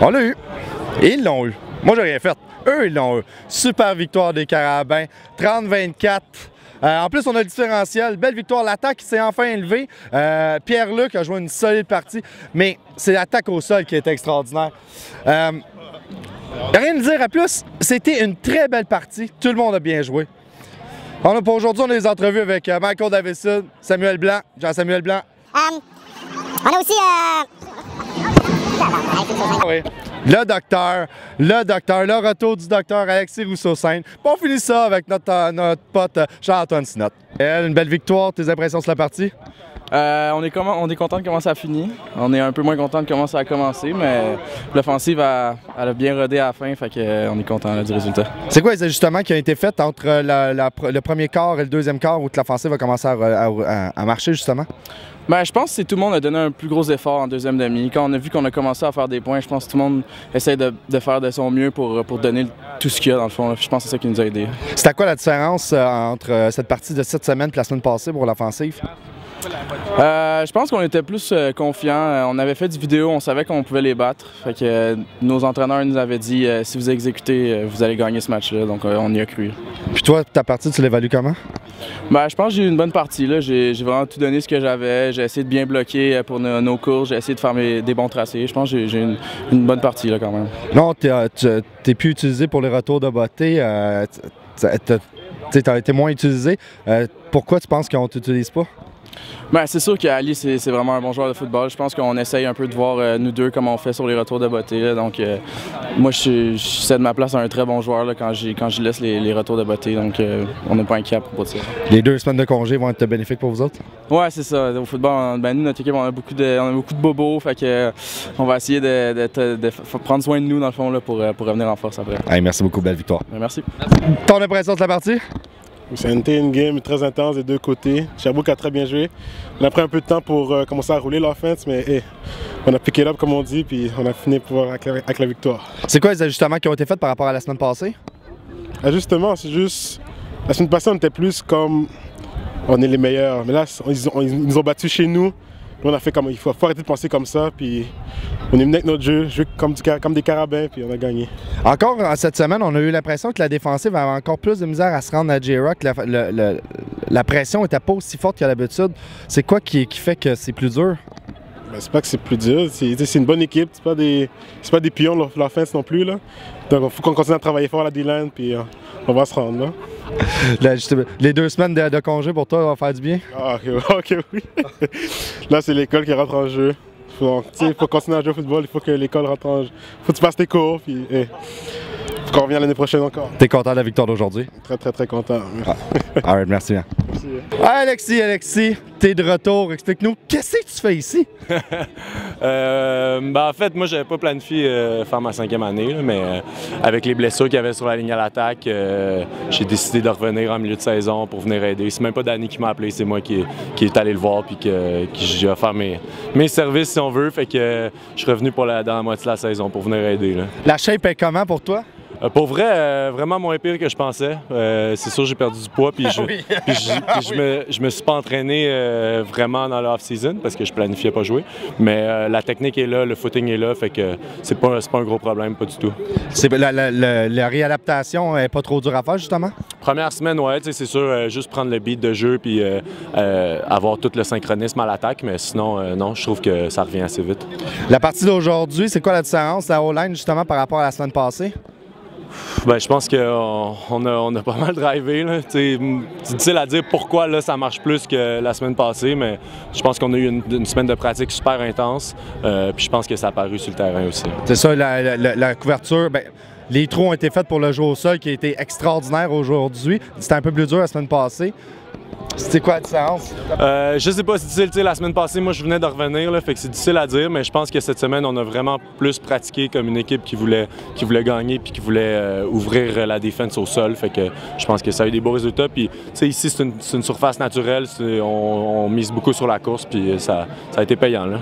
On l'a eu. Et ils l'ont eu. Moi, j'ai rien fait. Eux, ils l'ont eu. Super victoire des Carabins. 30-24. En plus, on a le différentiel. Belle victoire. L'attaque s'est enfin élevée. Pierre-Luc a joué une solide partie. Mais c'est l'attaque au sol qui est extraordinaire. Rien à dire à plus. C'était une très belle partie. Tout le monde a bien joué. Pour aujourd'hui, on a des entrevues avec Michael Davidson, Samuel Blanc, Jean-Samuel Blanc. On a aussi... Oui. Le docteur, le retour du docteur Alexis Rousseau-Sainte. On finit ça avec notre pote Charles-Antoine Sinotte. Une belle victoire, tes impressions sur la partie? On est content de comment ça a fini. On est un peu moins content de comment ça a commencé, mais l'offensive elle a bien rodé à la fin, fait qu'on est content du résultat. C'est quoi les ajustements qui ont été faits entre le premier quart et le deuxième quart où l'offensive a commencé à marcher justement? Ben, je pense que tout le monde a donné un plus gros effort en deuxième demi. Quand on a vu qu'on a commencé à faire des points, je pense que tout le monde essaie de faire de son mieux pour donner tout ce qu'il y a dans le fond. Je pense que c'est ça qui nous a aidés. C'était quoi la différence entre cette partie de cette semaine et la semaine passée pour l'offensive? Je pense qu'on était plus confiants. On avait fait du vidéo, on savait qu'on pouvait les battre. Fait que nos entraîneurs nous avaient dit si vous exécutez, vous allez gagner ce match-là. Donc on y a cru. Puis toi, ta partie, tu l'évalues comment? Ben, je pense que j'ai eu une bonne partie. J'ai vraiment tout donné ce que j'avais. J'ai essayé de bien bloquer pour nos courses. J'ai essayé de faire des bons tracés. Je pense que j'ai une bonne partie là, quand même. Non, t'es plus utilisé pour les retours de beauté. T'as été moins utilisé. Pourquoi tu penses qu'on ne t'utilise pas? Ben, c'est sûr qu'Ali, c'est vraiment un bon joueur de football. Je pense qu'on essaye un peu de voir, nous deux, comment on fait sur les retours de beauté. Là. Donc, moi, je cède ma place à un très bon joueur là, quand je laisse les retours de beauté. Donc, on n'est pas inquiet à propos de ça. Les 2 semaines de congé vont être bénéfiques pour vous autres? Ouais, c'est ça. Au football, nous, notre équipe, on a beaucoup de bobos. Fait que, on va essayer de prendre soin de nous, dans le fond, là, pour revenir en force après. Hey, merci beaucoup. Belle victoire. Ben, merci. Ton impression de la partie? C'était une game très intense des deux côtés. Sherbrooke a très bien joué. On a pris un peu de temps pour commencer à rouler l'offense, mais on a pick it up comme on dit, puis on a fini avec la victoire. C'est quoi les ajustements qui ont été faits par rapport à la semaine passée? Ajustement, c'est juste... La semaine passée, on était plus comme... On est les meilleurs. Mais là, ils nous ont battus chez nous. On a fait comme... Il faut arrêter de penser comme ça, puis on est venu avec notre jeu, jouer comme des carabins, puis on a gagné. Encore cette semaine, on a eu l'impression que la défensive avait encore plus de misère à se rendre à J-Rock. La pression n'était pas aussi forte qu'à l'habitude. C'est quoi qui fait que c'est plus dur? Ben, c'est pas que c'est plus dur, c'est une bonne équipe, c'est pas des pions l'offense non plus. Là. Donc il faut qu'on continue à travailler fort à la D-line, puis on va se rendre. Là. Les 2 semaines de congé pour toi vont faire du bien? Ah, ok, oui. Là, c'est l'école qui rentre en jeu. Il faut continuer à jouer au football, il faut que l'école rentre en jeu. Il faut que tu passes tes cours, puis faut qu'on revienne l'année prochaine encore. T'es content de la victoire d'aujourd'hui? Très content. All right, merci bien. Merci. Alexis, t'es de retour. Explique-nous, qu'est-ce que tu fais ici? En fait, moi, j'avais pas planifié faire ma 5e année, là, mais avec les blessures qu'il y avait sur la ligne à l'attaque, j'ai décidé de revenir en milieu de saison pour venir aider. C'est même pas Danny qui m'a appelé, c'est moi qui est allé le voir puis qui j'ai offert mes services, si on veut. Fait que je suis revenu dans la moitié de la saison pour venir aider. Là. La shape est comment pour toi? Pour vrai, vraiment moins pire que je pensais. C'est sûr, j'ai perdu du poids, puis je me suis pas entraîné vraiment dans l'off-season parce que je planifiais pas jouer. Mais la technique est là, le footing est là, fait que c'est pas un gros problème, pas du tout. La réadaptation est pas trop dure à faire, justement? Première semaine, ouais, c'est sûr, juste prendre le beat de jeu puis avoir tout le synchronisme à l'attaque, mais sinon, non, je trouve que ça revient assez vite. La partie d'aujourd'hui, c'est quoi la différence, la O-line, justement, par rapport à la semaine passée? Ben, je pense qu'on a pas mal drivé. C'est difficile à dire pourquoi là, ça marche plus que la semaine passée, mais je pense qu'on a eu une semaine de pratique super intense. Puis je pense que ça a paru sur le terrain aussi. C'est ça, la couverture. Ben, les trous ont été faits pour le jeu au sol qui a été extraordinaire aujourd'hui. C'était un peu plus dur la semaine passée. C'était quoi la différence? Je sais pas, c'est difficile. La semaine passée, moi, je venais de revenir, là, fait que c'est difficile à dire, mais je pense que cette semaine, on a vraiment plus pratiqué comme une équipe qui voulait gagner puis qui voulait ouvrir la défense au sol. Fait que je pense que ça a eu des beaux résultats. Puis, ici, c'est une surface naturelle. On mise beaucoup sur la course, puis ça a été payant. Là.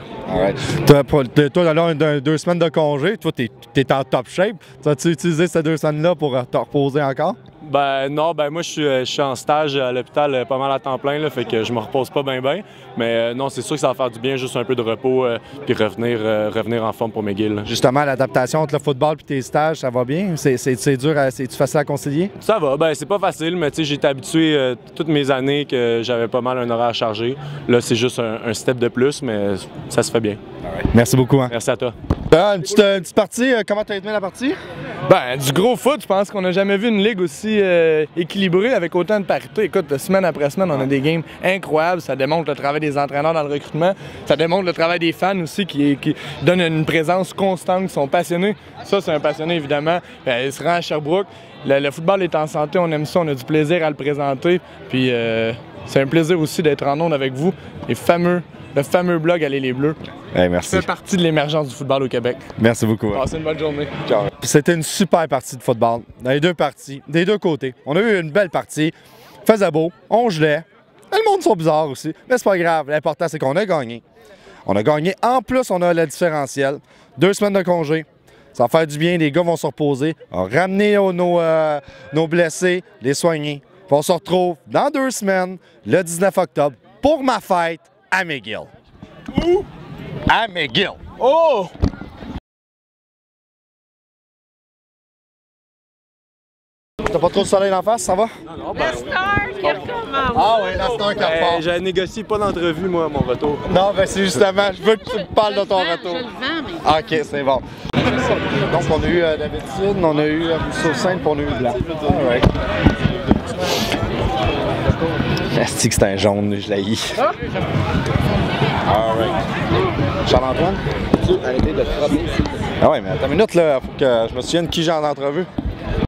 Toi, alors, 2 semaines de congé, toi, t'es en top shape. As-tu utilisé ces 2 semaines-là pour te reposer encore? Ben non, ben moi je suis en stage à l'hôpital pas mal à temps plein, là, fait que je me repose pas bien. Mais non, c'est sûr que ça va faire du bien, juste un peu de repos, puis revenir en forme pour McGill. Là. Justement, l'adaptation entre le football et tes stages, ça va bien? C'est dur, c'est-tu facile à concilier? Ça va, ben c'est pas facile, mais tu sais, j'ai été habitué toutes mes années que j'avais pas mal un horaire chargé. Là, c'est juste un step de plus, mais ça se fait bien. Merci beaucoup. Hein? Merci à toi. Une petite partie, comment t'as aimé la partie? Ben, du gros foot, je pense qu'on n'a jamais vu une ligue aussi équilibrée avec autant de parité. Écoute, semaine après semaine, on a des games incroyables. Ça démontre le travail des entraîneurs dans le recrutement. Ça démontre le travail des fans aussi qui donnent une présence constante, qui sont passionnés. Ça, c'est un passionné, évidemment. Il se rend à Sherbrooke. Le football est en santé, on aime ça, on a du plaisir à le présenter. Puis c'est un plaisir aussi d'être en onde avec vous. Le fameux blog Allez les Bleus. Hey, merci. Ça fait partie de l'émergence du football au Québec. Merci beaucoup. Passez une bonne journée. C'était une super partie de football. Dans les deux parties, des deux côtés. On a eu une belle partie. Faisait beau, on gelait. Le monde sont bizarres aussi. Mais c'est pas grave. L'important, c'est qu'on a gagné. On a gagné. En plus, on a le différentiel. 2 semaines de congé. Ça va faire du bien. Les gars vont se reposer. On va ramener nos blessés, les soigner. Puis on se retrouve dans 2 semaines, le 19 octobre, pour ma fête à McGill. Où? À McGill. Oh! T'as pas trop de soleil en face, ça va? Non, La star qui recommence. Ah oui, la star qui repart. J'ai négocié pas d'entrevue, moi, à mon retour. Non, ben c'est justement, je veux que tu me parles de ton retour. Je le vends, mais... Ok, c'est bon. Donc on a eu Davidson, on a eu Rousseau-Sainte, puis on a eu Blanc. Alright. Asti que c'est un jaune, je l'ai. Alright. Charles-Antoine, peux-tu arrêter de te frapper? Ah ouais, mais attends une minute là, faut que je me souvienne qui j'ai en entrevue.